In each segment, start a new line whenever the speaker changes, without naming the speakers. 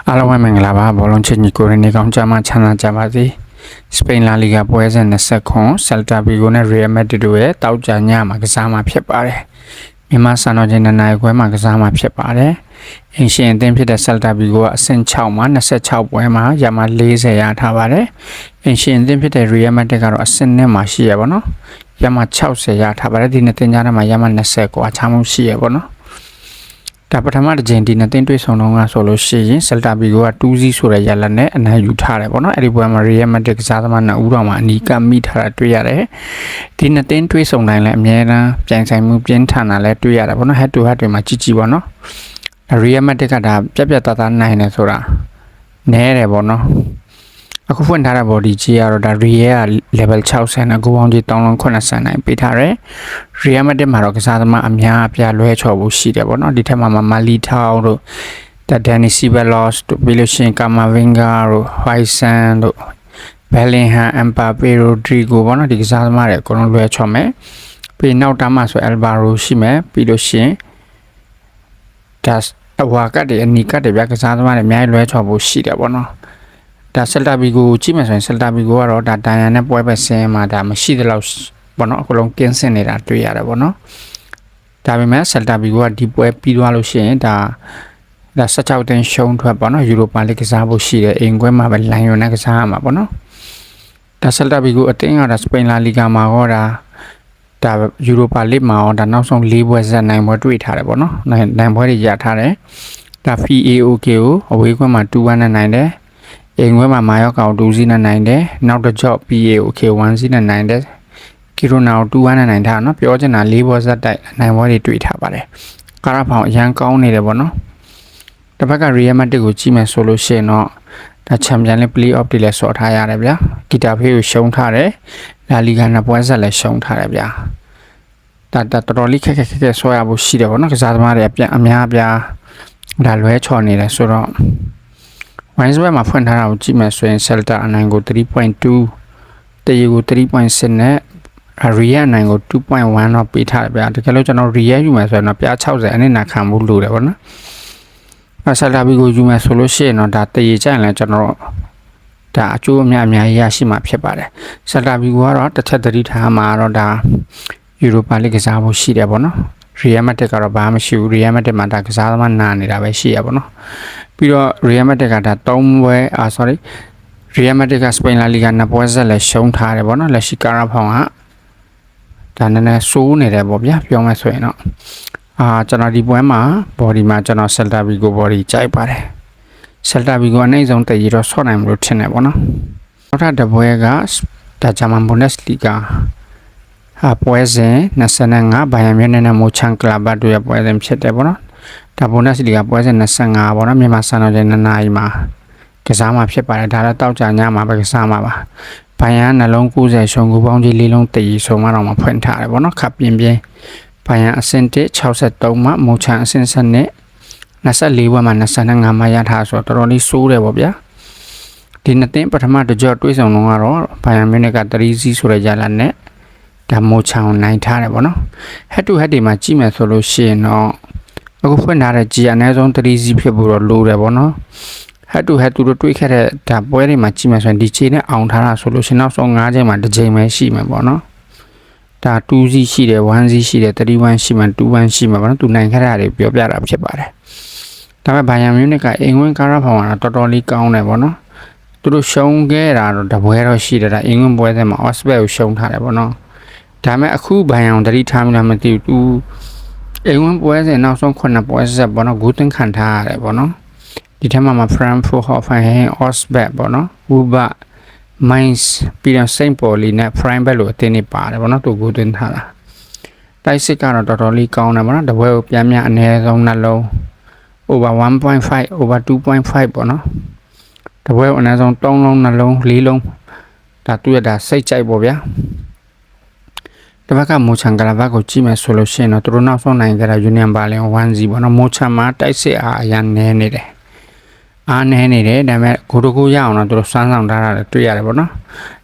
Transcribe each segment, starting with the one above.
အားလုံးပဲမင်္ဂလာပါဘောလုံးချစ်ညီကိုရင်းနေကောင်းကြမှာချမ်းသာကြပါစေစပိန်လာလီဂါပွဲစဉ်20ခွန်ဆယ်တာဗီဂိုနဲ့ရီယယ်မက်ဒရစ်တို့ရဲ့တောက်ကြညမှာကစားမှာဖြစ်ပါတယ်မြန်မာစံတော်ချိန်နိုင်ခွဲမှာကစားမှာဖြစ်ပါတယ်အင်ရှင်အသင်းဖြစ်တဲ့ဆယ်တာဗီဂိုကအဆင့်6မှာ26ပွဲမှာရမှာ40ရထားပါတယ်အင်ရှင်အသင်းဖြစ်တဲ့ရီယယ်မက်ဒရစ်ကတော့အဆင့်1မှာရှိရပါတော့ရမှာ60ရထားပါတယ်ဒီနှစ်သင်ကြားထဲမှာရမှာ20ကိုအခြားမှုရှိရပါတော့ဒါပထမတစ်ချိန်ဒီနှစ်သင်းတွေ့ဆုံတော့ကဆိုလို့ရှိရင်ဆယ်တာဗီဂိုက2-0ဆိုတဲ့ရလဒ်နဲ့အနိုင်ယူထားတယ်ပေါ့နော်အဲ့ဒီပွဲမှာရီယယ်မက်ဒရစ်ကစားသမား2ဦးတော့မှအနီးကပ်မိထားတာတွေ့ရတယ်ဒီနှစ်သင်းတွေ့ဆုံတိုင်းလည်းအများအားပြိုင်ဆိုင်မှုပြင်းထန်တာလည်းတွေ့ရတယ်ပေါ့နော် head to head တွေမှာကြည့်ပေါ့နော်ရီယယ်မက်ဒရစ်ကဒါပြတ်သားနိုင်တယ်ဆိုတာနဲတယ်ပေါ့နော်အခုဖွင့်ထားတဲ့ body ကြီးကတော့ဒါ Real က level 60နဲ့ကိုပေါင်းကြီး380နိုင်ပေးထားတယ် Real Madrid မှာတော့ကစားသမားအများအပြားလွှဲချော်ဖို့ရှိတယ်ပေါ့နော်ဒီထက်မှာမာလီထောင်တို့ဒါဒန်နီစီဘယ်လော့စ်တို့ပြီးလို့ရှိရင်ကာမာဗင်ဂါတို့ဟိုင်ဆန်တို့ဘယ်လင်ဟမ်အမ်ပါပေရိုဒရီဂိုပေါ့နော်ဒီကစားသမားတွေအကုန်လုံးလွှဲချော်မယ်ပြီးနောက်တမ်းမှာဆိုအယ်ဘာရိုရှိမယ်ပြီးလို့ရှိရင်ဒါအဝါကတ်တွေအနီကတ်တွေပြကစားသမားတွေအများကြီးလွှဲချော်ဖို့ရှိတယ်ပေါ့နော်ဒါဆယ်တာဗီဂိုကြည့်မယ်ဆိုရင်ဆယ်တာဗီဂိုကတော့ဒါတန်ရန်နဲ့ပွဲပဲဆင်းမှာဒါမရှိသလောက်ပေါ့နော်အကုန်လုံးကင်းစင်နေတာတွေ့ရတယ်ပေါ့နော်ဒါပေမဲ့ဆယ်တာဗီဂိုကဒီပွဲပြီးသွားလို့ရှိရင်ဒါ16တင်ရှုံးထွက်ပေါ့နော်ယူရိုပါလိကစားဖို့ရှိတယ်အိမ်ခွဲမှာပဲလိုင်ယွန်နဲ့ကစားရမှာပေါ့နော်ဒါဆယ်တာဗီဂိုအတင်းကဒါစပိန်လာလီဂါမှာတော့ဒါယူရိုပါလိမှာတော့ဒါနောက်ဆုံး4ပွဲဆက်နိုင်ပွဲတွေ့ထားတယ်ပေါ့နော်နိုင်ပွဲတွေရထားတယ်ဒါ FAOK ကိုအဝေးခွဲမှာ2-1နဲ့နိုင်တယ်အင်္ဂွဲမှာမာယောက်ကောင်2စီးနဲ့နိုင်တယ်နောက်တစ်ကြော့ PAOK 1စီးနဲ့နိုင်တယ်ကီရိုနာကို2-1နဲ့နိုင်ထားနော်ပြောချင်တာ4ဘောဇက်တိုက်နိုင်ပွဲတွေတွေ့ထားပါတယ်ကာရာဖောင်အရန်ကောင်းနေတယ်ပေါ့နော်တစ်ဖက်ကရီယယ်မက်ဒရစ်ကိုကြည့်မယ်ဆိုလို့ရှိရင်တော့ဒါချန်ပီယံလိပလေးအော့ဖ်တွေလည်းဆော့ထားရတယ်ဗျာဂီတာဖေးကိုရှုံးထားတယ်လာလီဂါနှစ်ပွဲဆက်လည်းရှုံးထားတယ်ဗျာဒါတော်တော်လေးခက်ဆော့ရဖို့ရှိတယ်ပေါ့နော်ကစားသမားတွေအများအပြားဒါလွဲချော်နေတယ်ဆိုတော့ဝိုင်းစဘက်မှာဖွင့်ထားတာကိုကြည့်မယ်ဆိုရင်ဆယ်တာအနိုင်ကို 3.2 တရီကို 3.6 နဲ့ရီယယ်အနိုင်ကို 2.1 တော့ပေးထားတယ်ဗျာတကယ်လို့ကျွန်တော်ရီယယ်ယူမယ်ဆိုရင်တော့ပြား60အနည်းနာခံမှုလို့တယ်ပေါ့နော်ဆယ်တာဗီကိုယူမယ်ဆိုလို့ရှိရင်တော့ဒါတရီကြိုင်လဲကျွန်တော်ဒါအကျိုးအများကြီးရရှိမှာဖြစ်ပါတယ်ဆယ်တာဗီကိုကတော့တစ်ချက်တတိထားမှာတော့ဒါယူရိုပါလိကစားဖို့ရှိတယ်ပေါ့နော်ရီယယ်မက်ဒရစ်ကတော့ဘာမှမရှိဘူးရီယယ်မက်ဒရစ်မှာဒါကစားသမားနာနေတာပဲရှိရပါတော့ပြီးတော့ရီယယ်မက်ဒရစ်ကဒါ3ပွဲရီယယ်မက်ဒရစ်ကစပိန်လာလီဂါ2ပွဲဆက်လည်းရှုံးထားတယ်ပေါ့နော်လက်ရှိကာရာဖောင်ကဒါနည်းနည်းစိုးနေတယ်ပေါ့ဗျာပြောမှဆိုရင်တော့ကျွန်တော်ဒီပွဲမှာ body မှာကျွန်တော်ဆယ်တာဗီကို body ကြိုက်ပါတယ်ဆယ်တာဗီကိုအနိုင်ဆုံးတည်ရတော့ဆော့နိုင်မလို့ထင်တယ်ပေါ့နော်နောက်ထပ်တစ်ပွဲကဒါဂျာမန်ဘွန်ဒက်စ်လီဂါပွဲစဉ်25ဘိုင်ယန်မြူးနစ်နဲ့မိုချန်ကလပ်တို့ရဲ့ပွဲစဉ်ဖြစ်တယ်ပေါ့နော်ဒါဘွန်ဒက်စ်လီဂါပွဲစဉ်25ပေါ့နော်မြန်မာစံတော်ချိန်2နာရီမှာကစားမှာဖြစ်ပါတယ်ဒါလည်းတောက်ကြညမှာပဲကစားမှာပါဘိုင်ယန်နှလုံး90ရှုံးကိုပေါင်းကြီး4လုံးတည်ဆိုမှတော့မှဖွင့်ထားတယ်ပေါ့နော်ခပ်ပြင်းဘိုင်ယန်အဆင့်1 63မှာမိုချန်အဆင့်7နဲ့24ပွဲမှာ25မှာရထားဆိုတော့တော်တော်လေးစိုးတယ်ပေါ့ဗျာဒီနှစ်သင်းပထမတစ်ကြော့တွေးဆောင်တော့ကတော့ဘိုင်ယန်မြူးနစ်က3-0ဆိုတဲ့ရလဒ်နဲ့ဒါမိုချန်ကိုနိုင်ထားတယ်ပေါ့နော် head to head တွေမှာကြည့်မယ်ဆိုလို့ရှိရင်တော့အခုဖွင့်ထားတဲ့ကြီးအနည်းဆုံး3-0ဖြစ်ဖို့တော့လိုတယ်ပေါ့နော် head to head သူတို့တွေးခဲ့တဲ့ဒါပွဲတွေမှာကြည့်မယ်ဆိုရင်ဒီချိန်နဲ့အောင်ထားတာဆိုလို့ရှိရင်နောက်ဆုံး5ချိန်မှာတစ်ချိန်ပဲရှိမှာပေါ့နော်ဒါ2-0ရှိတယ်1-0ရှိတယ်3-1ရှိမှာ2-1ရှိမှာပေါ့နော်သူနိုင်ခဲ့တာတွေပြောပြတာဖြစ်ပါတယ်ဒါပေမဲ့ဘိုင်ယန်မြူးနစ်ကအင်္ဂွင်းကာရာဖောင်ကတော့တော်တော်လေးကောင်းတယ်ပေါ့နော်သူတို့ရှုံးခဲ့တာတော့တပွဲတော့ရှိတယ်ဒါအင်္ဂွင်းပွဲထဲမှာ Osberg ကိုရှုံးထားတယ်ပေါ့နော်ဒါပေမဲ့အခုဘိုင်ယန်တတိထားမိလားမသိဘူးသူအင်္ဂွင်းပွဲစဉ်နောက်ဆုံး9ပွဲဆက်ပေါ့နော်ဂိုးသွင်းခံထားရတယ်ပေါ့နော်ဒီထက်မှာ Frankfurt Hoffenheim Osberg ပေါ့နော် Uber Mainz ပြီးတော့ Saint Pauli နဲ့ Freiburg လို့အသင်းတွေပါတယ်ပေါ့နော်သူဂိုးသွင်းထားတာတိုက်စစ်ကတော့တော်တော်လေးကောင်းတယ်ပေါ့နော်တပွဲကိုပြန်အနည်းဆုံးနှလုံး over 1.5 over 2.5 ပေါ့နော်တပွဲကိုအနည်းဆုံး3လုံးနှလုံး4လုံးဒါသူရတာစိတ်ကြိုက်ပေါ့ဗျာတပတ်ကမိုချန်ကလာဘတ်ကိုကြည့်မယ်ဆိုလို့ရှိရင်တော့သူတို့နောက်ဆုံးနိုင်ကြတာယူနီယံဘာလင်1-0ပေါ့နော်မိုချန်မှာတိုက်စစ်အားအရန်နေနေတယ်အားနေနေတယ်ဒါပေမဲ့ဂိုးတကူရအောင်တော့သူတို့စွမ်းဆောင်ထားတာတွေ့ရတယ်ပေါ့နော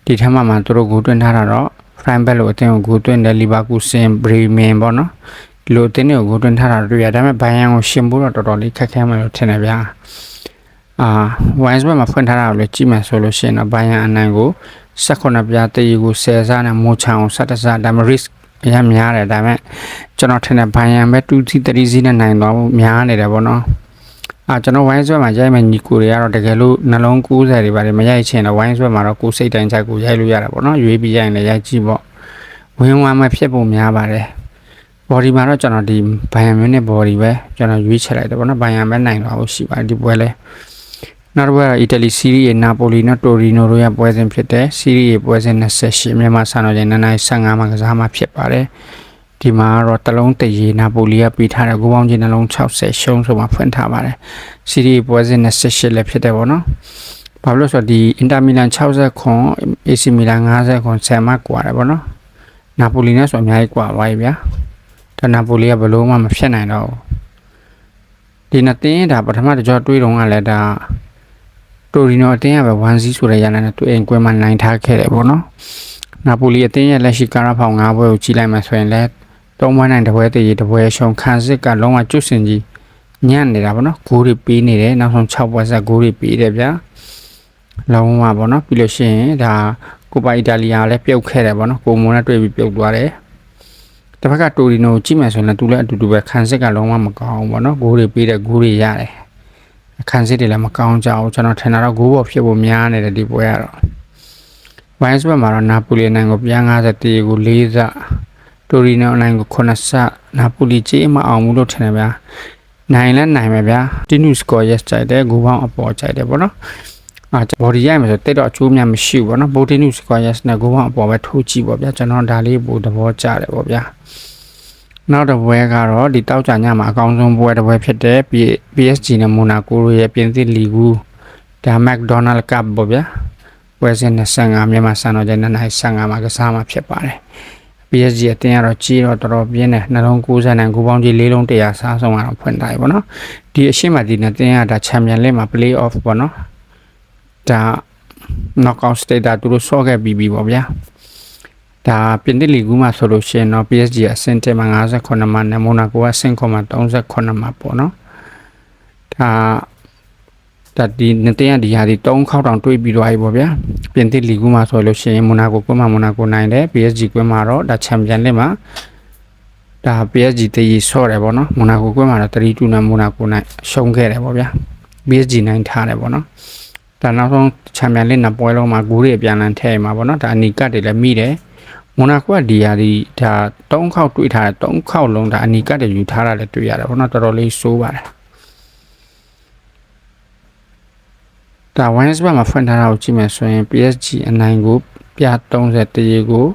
်ဒီထက်မှသူတို့ဂိုးသွင်းထားတာတော့ Freiburg လို့အသင်းကိုဂိုးသွင်းတယ်လီဗာပူးဆင်ဘရီမင်ပေါ့နော်ဒီလိုအသင်းတွေကိုဂိုးသွင်းထားတာတွေ့ရဒါပေမဲ့ဘိုင်ယန်ကိုရှင်ဖို့တော့တော်တော်လေးခက်ခဲမယ်လို့ထင်တယ်ဗျာ wines ဘက်မှာဖွင့်ထားတာကိုလည်းကြည့်မယ်ဆိုလို့ရှိရင်တော့ဘိုင်ယန်အနိုင်ကို18ပြားတရီကို10စားနဲ့မိုချောင်17စားဒါမှ risk အများများတယ်ဒါပေမဲ့ကျွန်တော်ထင်တယ်ဘိုင်ယန်ပဲ2စီ3စီနဲ့နိုင်သွားမှုများနေတယ်ပေါ့နော်ကျွန်တော် wine ဆွဲမှာရိုက်မယ်ညီကိုတွေကတော့တကယ်လို့နှလုံး90တွေပါတယ်မရိုက်ချင်တော့ wine ဆွဲမှာတော့ကိုယ်စိတ်တိုင်းချိုက်ကိုရိုက်လို့ရတာပေါ့နော်ရွေးပြီးရိုက်ရင်လည်းရိုက်ကြည့်ပေါ့ဝင်ဝမ်းမဖြစ်ဖို့များပါတယ် body မှာတော့ကျွန်တော်ဒီဘိုင်ယန်မျိုးနဲ့ body ပဲကျွန်တော်ရွေးချယ်လိုက်တယ်ပေါ့နော်ဘိုင်ယန်ပဲနိုင်သွားဖို့ရှိပါတယ်ဒီပွဲလဲနောက်တစ်ပွဲကတော့ Italy Serie A Napoli နဲ့ Torino တို့ရဲ့ပွဲစဉ်ဖြစ်တဲ့ Serie A ပွဲစဉ်28မြန်မာစံတော်ချိန်9:15မှာကစားမှာဖြစ်ပါတယ်ဒီမှာတော့တလုံးတရေနာပိုလီကပေးထားတဲ့ဂိုးပေါင်းချင်းနှလုံး60ရှုံးဆိုမှဖွင့်ထားပါတယ်စီရီပွဲစဉ်28လည်းဖြစ်တယ်ပေါ့နော်ဘာလို့လဲဆိုတော့ဒီအင်တာမီလန်60ခွန် AC မီလန်50ခွန်10မှကွာတယ်ပေါ့နော်နာပိုလီနဲ့ဆိုအများကြီးကွာသွားပြီဗျာဒါနာပိုလီကဘလို့မှမဖြစ်နိုင်တော့ဘူးဒီနှစ်တင်းဒါပထမတစ်ကြောတွေးတော့ကလည်းဒါတိုရီနိုအတင်းကပဲ1-0ဆိုတဲ့ရလနဲ့သူအိမ်ကွင်းမှာနိုင်ထားခဲ့တယ်ပေါ့နော်နာပိုလီအတင်းရဲ့လက်ရှိကာရာဖောင်9ပွဲကိုကြီးလိုက်မှဆိုရင်လည်း3ပွဲနိုင်တစ်ပွဲတည်တစ်ပွဲရှုံးခန်းစစ်ကလုံးဝကျွတ်စင်ကြီးညံ့နေတာပေါ့နော်ဂိုးတွေပေးနေတယ်နောက်ဆုံး6ပွဲဆက်ဂိုးတွေပေးတယ်ဗျာလုံးဝပေါ့နော်ပြီးလို့ရှိရင်ဒါကိုပါအီတာလီယာလည်းပြုတ်ခဲ့တယ်ပေါ့နော်ကိုမွန်နဲ့တွေ့ပြီးပြုတ်သွားတယ်တစ်ဖက်ကတိုရီနိုကြည့်မယ်ဆိုရင်လည်းသူလည်းအတူတူပဲခန်းစစ်ကလုံးဝမကောင်းဘူးပေါ့နော်ဂိုးတွေပေးတဲ့ဂိုးတွေရတယ်ခန်းစစ်တွေလည်းမကောင်းကြဘူးကျွန်တော်ထင်တာတော့ဂိုးပေါ်ဖြစ်ဖို့များနေတယ်ဒီပွဲကတော့ဝိုင်းစ်ဘက်မှာတော့နာပိုလီနိုင်ကိုပြန်50တီကို4စတိုရီနိုနိုင်ကို9ဆနာပိုလီကြေးမအောင်ဘူးလို့ထင်တယ်ဗျာနိုင်လဲနိုင်မယ်ဗျာတီနူစကောရက်ကြိုက်တယ်ဂိုးပေါင်းအပေါ်ကြိုက်တယ်ပေါ့နော်ဘော်ဒီရိုက်မယ်ဆိုတိတ်တော့အချိုးများမရှိဘူးပေါ့နော်ဘိုတီနူစကောရက်နဲ့ဂိုးပေါင်းအပေါ်ပဲထိုးကြည့်ပေါ့ဗျာကျွန်တော်ဒါလေးပို့သဘောကျတယ်ပေါ့ဗျာနောက်တစ်ပွဲကတော့ဒီတောက်ကြညမှာအကောင်းဆုံးပွဲတစ်ပွဲဖြစ်တဲ့ PSG နဲ့မိုနာကိုရဲ့ပြင်သစ်လီဂူဒါမက်ဒေါနယ်ကပ်ပေါ့ဗျာပွဲစဉ်25မြန်မာစံတော်ချိန်9:15မှာကစားမှာဖြစ်ပါတယ်PSG အတင်းကတော့ကြီးတော့တော်တော်ပြင်းတယ်နှလုံး90နဲ့ဂိုးပေါင်းကြီး4လုံး100စားဆုံးအောင်ဖွင့်ထားပြီပေါ့နော်ဒီအရှိမဒီနဲ့တင်းကဒါချန်ပီယံလိမှာ play off ပေါ့နော်ဒါ knockout stage ဒါသူတို့ဆော့ခဲ့ပြီးပေါ့ဗျာဒါပြင်သစ်လီဂူမှာဆိုလို့ရှိရင်တော့ PSG အဆင့်1မှာ58မှနဲ့မိုနာကိုကအဆင့်9မှာ38မှပေါ့နော်ဒါဒီနှစ်တင်းကဒီဟာဒီ3ခေါက်တောင်တွေးပြီးသွားပြီပေါ့ဗျာပြင်သစ်လီဂူမှာဆိုလို့ရှိရင်မိုနာကိုကွင်းမှာမိုနာကိုနိုင်တယ် PSG ကွင်းမှာတော့ဒါချန်ပီယံလိမှာဒါ PSG တည်ဆော့တယ်ပေါ့နော်မိုနာကိုကွင်းမှာတော့3-2နဲ့မိုနာကိုနိုင်ရှုံးခဲ့တယ်ပေါ့ဗျာ PSG နိုင်ထားတယ်ပေါ့နော်ဒါနောက်ဆုံးချန်ပီယံလိနှစ်ပွဲလုံးမှာဂိုးတွေပြန်လည်ထည့်မှာပေါ့နော်ဒါအနီကတ်တွေလည်းမိတယ်မိုနာကိုကဒီဟာဒီဒါ3ခေါက်တွေးထားတယ်3ခေါက်လုံးဒါအနီကတ်တွေယူထားတာလည်းတွေ့ရတယ်ပေါ့နော်တော်တော်လေးစိုးပါတယ်ဒါဝိုင်းစ်ဘက်မှာဖွင့်ထားတာကိုကြည့်မယ်ဆိုရင် PSG အနိုင်ကိုပြ30တရေကို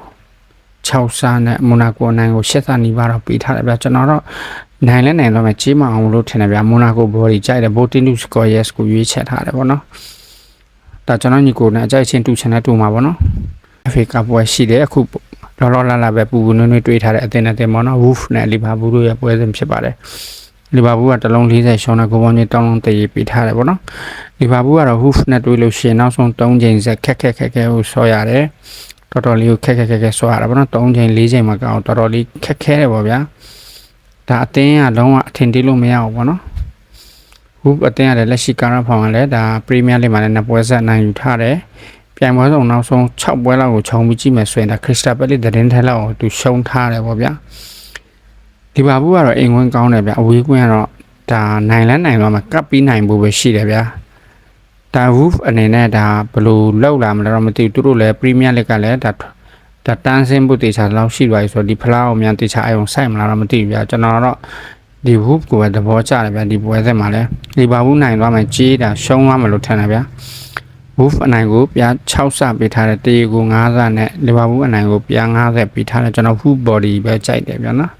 6စားနဲ့မိုနာကိုအနိုင်ကို8စားနီးပါးတော့ပေးထားတယ်ဗျာကျွန်တော်တော့နိုင်လဲနိုင်တော့မယ်ကြေးမအောင်လို့ထင်တယ်ဗျာမိုနာကိုဘော်ဒီကြိုက်တယ်ဘိုတင်နူစကောရက်စ်ကိုရွေးချက်ထားတယ်ပေါ့နော်ဒါကျွန်တော်ညီကိုနဲ့အကြိုက်ချင်းတူချင်တဲ့တူမှာပေါ့နော် FA ကပွဲရှိတယ်အခုလောလောလတ်လတ်ပဲပူပူနွေ့နွေ့တွေးထားတဲ့အသင်းနဲ့တင်ပေါ့နော် Wolf နဲ့လီဗာပူးတို့ရဲ့ပွဲစဉ်ဖြစ်ပါတယ်လီဗာပူးကတလုံး40ရှုံးတဲ့ဂိုးပေါင်းကြီးတောင်းလုံးတည်ပေးထားတယ်ပေါ့နော်လီဗာပူးကတော့ Wolf နဲ့တွေးလို့ရှိရင်နောက်ဆုံး3ချိန်ဆက်ခက်ကိုဆော့ရတယ်တော်တော်လေးကိုခက်ဆော့ရတာပေါ့နော်3ချိန်4ချိန်မှာကောင်းတော်တော်လေးခက်တယ်ပေါ့ဗျာဒါအသင်းကလုံးဝအထင်သေးလို့မရဘူးပေါ့နော်Wolf အသင်းကလည်းလက်ရှိကာရာဖောင်ကလည်းဒါပရီးမီးယားလိမှာလည်းနှစ်ပွဲဆက်နိုင်ယူထားတယ်ပြိုင်ပွဲဆုံးနောက်ဆုံး6ပွဲလောက်ကိုခြုံပြီးကြည့်မယ်ဆိုရင်ဒါခရစ္စတာပဲလီသတင်းထဲလောက်ကိုသူရှုံးထားတယ်ပေါ့ဗျာဒီဘာဘူးကတော့အိမ်ဝင်ကောင်းတယ်ဗျာအဝေးကွင်းကတော့ဒါနိုင်လန်းနိုင်တော့မှကပ်ပြီးနိုင်ဖို့ပဲရှိတယ်ဗျာဒါ Wolf အနေနဲ့ဒါဘယ်လိုလောက်လာမလဲတော့မသိဘူးသူတို့လည်းပရီးမီးယားလိကလည်းဒါတန်းစင်းဖို့တေချာလောက်ရှိသွားပြီဆိုတော့ဒီဖလားအောင်မြန်တေချာအောင်စိုက်မလားတော့မသိဘူးဗျာကျွန်တော်တော့ဒီ Wolf ကိုပဲသဘောကျတယ်ဗျာဒီပွဲဆက်မှာလည်းဒီဘာဘူးနိုင်သွားမှကြေးတာရှုံးသွားမလို့ထင်တယ်ဗျာWolf အနိုင်ကိုပြ6ဆပေးထားတဲ့တေးကို9ဆနဲ့လီဗာပူးအနိုင်ကိုပြ50ပေးထားတယ်ကျွန်တော် Wolf body ပဲကြိုက်တယ်ဗျာနော်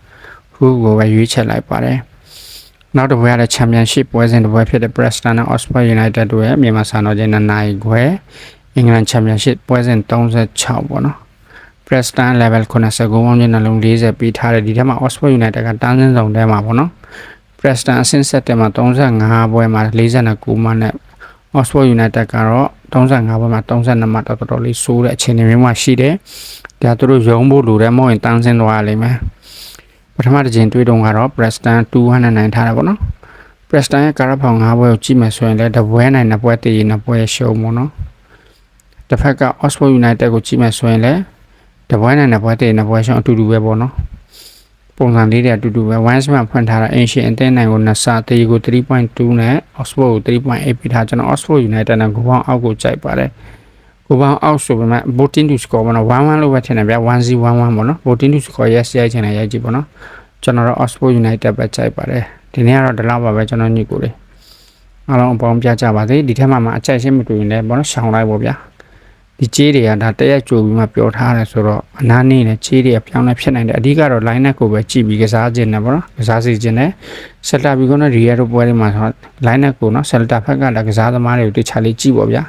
Wolf ကိုပဲရွေးချက်လိုက်ပါတယ်နောက်တစ်ပွဲရတဲ့ Championship ပွဲစဉ်တစ်ပွဲဖြစ်တဲ့ Preston နဲ့ Oxford United တို့ရဲ့မြန်မာစံတော်ချိန်2နာရီခွဲအင်္ဂလန် Championship ပွဲစဉ်36ပေါ့နော် Preston level 90ဂိုးပေါင်းချင်းနှလုံး40ပေးထားတယ်ဒီထက်မှာ Oxford United ကတန်းစင်းဆောင်ထဲမှာပေါ့နော် Preston အဆင့်7မှာ35ပွဲမှာ49မှနဲ့Oxford United ကတော့35ပွဲမှာ32မှတော်တော်လေးဆိုးတဲ့အခြေအနေမျိုးမှာရှိတယ်။ဒါသူတို့ရုံးဖို့လိုတယ်မဟုတ်ရင်တန်းဆင်းသွားရလိမ့်မယ်။ပထမတစ်ချိန်တွေ့တော့ကတော့ Preston 209ထားတယ်ပေါ့နော်။ Preston ရဲ့ကာရဖောင်၅ပွဲကိုကြည့်မယ်ဆိုရင်လည်းတပွဲနိုင်နှစ်ပွဲတည်ရင်နှစ်ပွဲရှုံးပေါ့နော်တစ်ဖက်က Oxford United ကိုကြည့်မယ်ဆိုရင်လည်းတပွဲနိုင်နှစ်ပွဲတည်ရင်နှစ်ပွဲရှုံးအတူတူပဲပေါ့နော်ပုံစံလေးတွေအတူတူပဲ Wines မှာဖွင့်ထားတာ Ancient အသင်းနိုင်ကို2ဆတည်ကို 3.2 နဲ့ Oxford ကို 3.8 ပေးထားကျွန်တော် Oxford United နဲ့ဂိုးပေါင်းအောက်ကိုကြိုက်ပါတယ်ကိုပေါင်းအောက်ဆိုပေမဲ့ voting to score ပေါ့နော်1-1လို့ပဲထင်တယ်ဗျာ 1-0 1-1 ပေါ့နော် voting to score yes ရိုက်ချင်တယ်ရိုက်ကြည့်ပေါ့နော်ကျွန်တော်တော့ Oxford United ပဲကြိုက်ပါတယ်ဒီနေ့ကတော့ဒီလောက်ပါပဲကျွန်တော်ညကိုလေးအားလုံးအပေါင်းပြကြပါစေဒီထက်မှအကြိုက်ရှင်းမတူရင်လည်းပေါ့နော်ရှောင်းလိုက်ပေါ့ဗျာဒီချေးတွေကဒါတရက်ကြိုပြီးမှပြောထားတယ်ဆိုတော့အနားနေနဲ့ချေးတွေကပြောင်းလဲဖြစ်နိုင်တယ်အဓိကတော့ line up ကိုပဲကြည့်ပြီးကစားခြင်းနဲ့ပေါ့နော်ကစားစီခြင်းနဲ့ဆက်တာပြီးကတော့ Real တို့ပွဲတွေမှာဆို line up ကိုနော် Celta ဘက်ကလည်းကစားသမားတွေကိုတခြားလေးကြည့်ပေါ့ဗျာ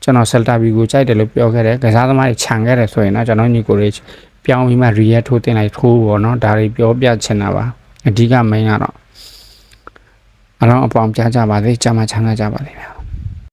ကျွန်တော် Celta ဘီကိုကြိုက်တယ်လို့ပြောခဲ့တယ်ကစားသမားတွေခြံခဲ့တယ်ဆိုရင်တော့ကျွန်တော်ညီကိုလေးပြောင်းပြီးမှ Real ထိုးတင်လိုက်ထိုးပေါ့နော်ဒါတွေပြောပြချင်တာပါအဓိက main ကတော့အားလုံးအပေါင်းပြကြပါစေကြာမှချမ်းသာကြပါလိမ့်မယ်